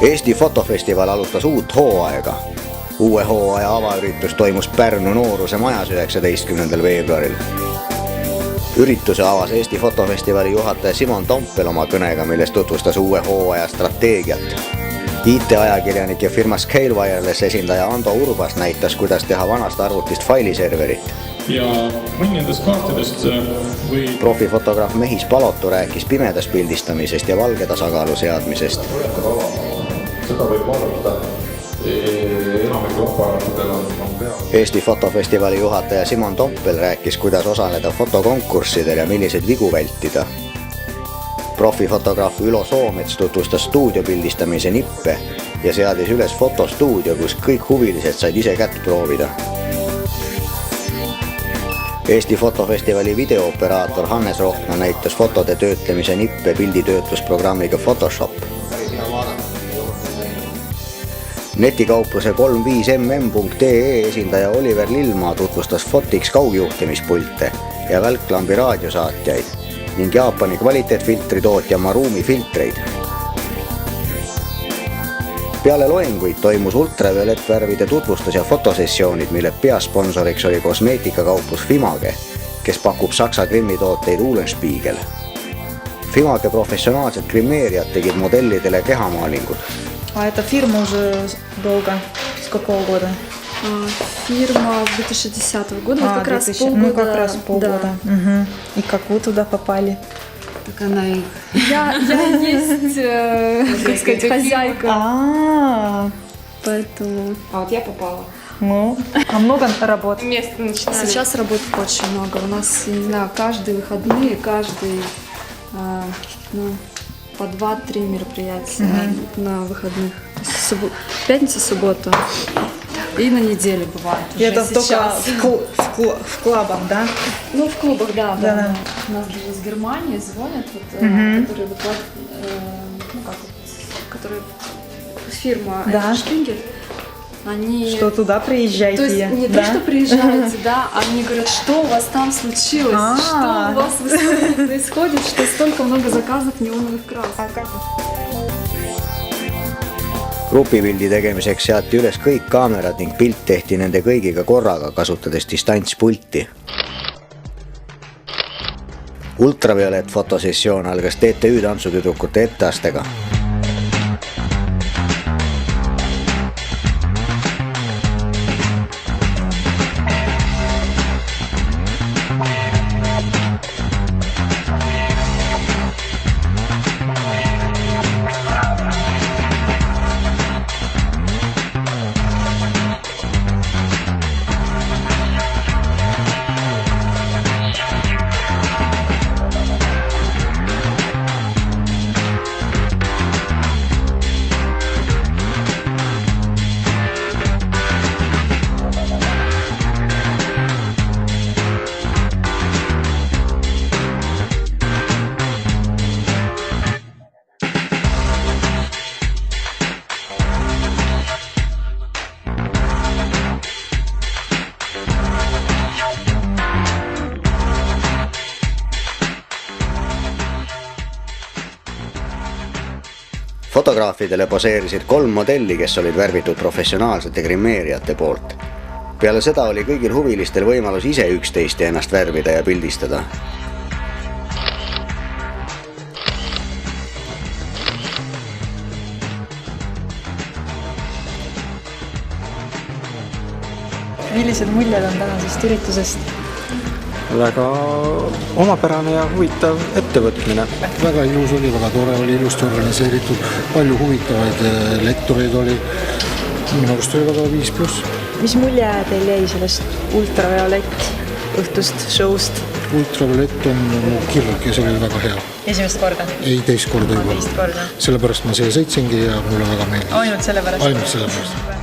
Eesti fotofestival alustas uut hooaega. Uue hooaja avaüritus toimus Pärnu Nooruse majas 19. veebruaril. Ürituse avas Eesti fotofestivali juhataja Simon Tompel oma kõnega, milles tutvustas uue hooaja strateegiat. IT-ajakirjanik ja firma Scale Wireless esindaja Ando Urbas näitas, kuidas teha vanast arvutist failiserverit. Ja mõnedest kaartidest või... Profifotograaf Mehis Palotu rääkis pimedas pildistamisest ja valgetasakaalu seadmisest. Seda võib vaadata. Enamikul aparaatidel on pea. Eesti fotofestivali juhataja Simon Tompel rääkis, kuidas osaleda fotokonkurssidel ja milliseid vigu vältida. Profifotograaf Ülo Soomets tutvustas stuudiopildistamise nippe ja seadis üles fotostuudio, kus kõik huvilised said ise kätt proovida. Eesti fotofestivali videooperaator Hannes Rohtna näitas fotode töötlemise nippe pilditöötlusprogrammiga Photoshop. Netikaupluse 35mm.ee esindaja Oliver Lilmaa tutvustas Fotix kaugjuhtimispulte ja välklambi raadiosaatjaid ning Jaapani kvaliteetfiltri tootja Marumi filtreid. Peale loenguid toimus ultraviolettvärvide tutvustus ja fotosessioonid, mille peasponsoriks oli kosmeetikakauplus Fimage, kes pakub Saksa grimmitooteid Uhlenspiegel. Fimage professionaalsed grimmeerijad tegid modellidele kehamaalingud. А эта фирма уже долго? С какого года? Фирма 2010 года, вот как раз полгода. Ну, как раз полгода. Да. Угу. И как вы туда попали? Так она и... Я есть, как сказать, хозяйка. Поэтому... А вот я попала. Ну, а много работ? Место начинали. Сейчас работы очень много. У нас, не знаю, каждые выходные, каждый... по 2-3 мероприятия на выходных. Пятница, суббота и на неделе бывает. И это только в клубах, да? Ну, в клубах, да. Да. У нас даже из Германии звонят, которые которые фирма Шпингель. Они... Что туда приезжайте. То есть не то, что приезжаете, да, они говорят, что у вас там случилось, что у вас в истории происходит, что столько много заказов неоновых красок. Grupipildi tegemiseks seati üles kõik kaamerad ning pilt tehti nende kõigiga korraga, kasutades distantspulti. Ultraviolet fotosessioon algas TTÜ tantsutüdrukute etteastega. Fotograafidele poseerisid 3 modelli, kes olid värvitud professionaalsete grimmeerijate poolt. Peale seda oli kõigil huvilistel võimalus ise üksteist ja ennast värvida ja pildistada. Millised muljed on tänasest üritusest? Väga omapärane ja huvitav ettevõtmine. Väga ilus oli, väga tore oli, ilusti organiseeritud, palju huvitavaid lektoreid oli. Minu arust oli väga 5+. Mis mulje teil jäi sellest ultraviolett õhtust showst? Ultraviolett on mu kirg ja see oli väga hea. Esimest korda? Ei, teist korda juba. Teist korda. Sellepärast ma siia sõitsingi ja mulle väga meeldis. Ainult sellepärast? Ainult sellepärast.